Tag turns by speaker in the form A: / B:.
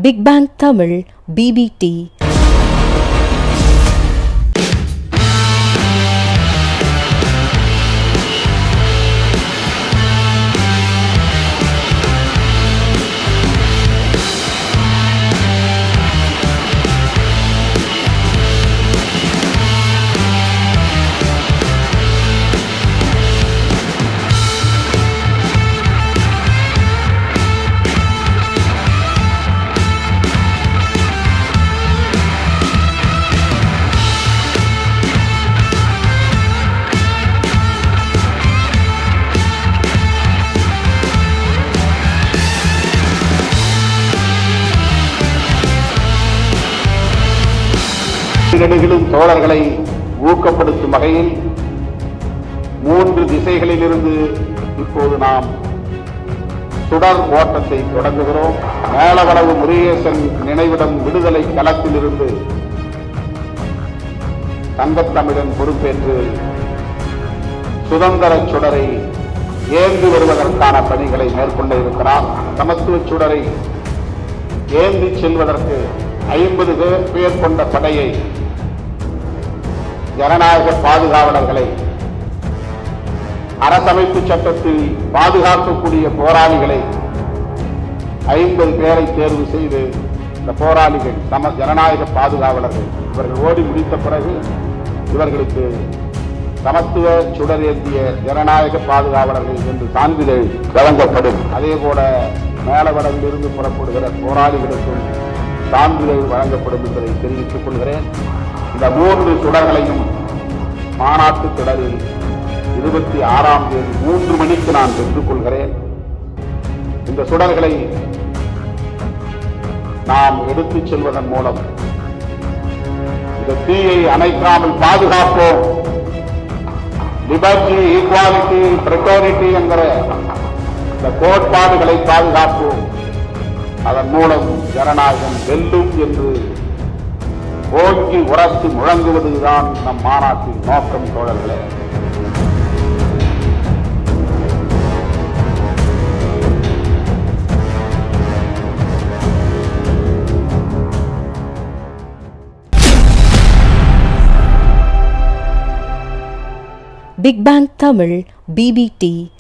A: Big bang Tamil BBT.
B: நெடுகிலும் தோழர்களை ஊக்கப்படுத்தும் வகையில் 3 திசைகளிலிருந்து இப்போது நாம் சுடர் ஓட்டத்தை தொடங்குகிறோம். மேலவளவு முருகேசன் நினைவிடம் விடுதலை களத்திலிருந்து தங்கத்தமிழன் பொறுப்பேற்று சுதந்திர சுடரை ஏந்தி வருவதற்கான பணிகளை மேற்கொள்ள இருக்கிறார். சமத்துவ சுடரை ஏந்தி செல்வதற்கு 50 பேர் கொண்ட படையை, ஜனநாயக பாதுகாவலர்களை, அரசமைப்பு சட்டத்தில் பாதுகாக்கக்கூடிய போராளிகளை 50 பேரை தேர்வு செய்து இந்த போராளிகள் ஜனநாயக பாதுகாவலர்கள் இவர்கள் ஓடி முடித்த பிறகு இவர்களுக்கு சமத்துவ சுடரேந்திய ஜனநாயக பாதுகாவலர்கள் என்று சான்றிதழ் வழங்கப்படும். அதே போல மேலவடவிலிருந்து புறப்படுகிற போராளிகளுக்கும் சான்றிதழ் வழங்கப்படும் என்பதை தெரிவித்துக் கொள்கிறேன். இந்த 3 சுடர்களையும் மாநாட்டு தொடரில் 26ஆம் தேதி 3 மணிக்கு நான் பெற்றுக் கொள்கிறேன். இந்த சுடர்களை நாம் எடுத்துச் செல்வதன் மூலம் இந்த தீயை அணைக்காமல் பாதுகாப்போம். லிபர்ட்டி, ஈக்வாலிட்டி, ஃப்ரெட்டர்னிட்டி என்கிற இந்த கோட்பாடுகளை பாதுகாப்போம். அதன் மூலம் ஜனநாயகம் வெல்லும் என்று ஓங்கி உரத்து முழங்குவதுதான் நம் மாநாட்டின் நோக்கம். தோழர்களே,
A: பிக் பேங் தமிழ் BBT.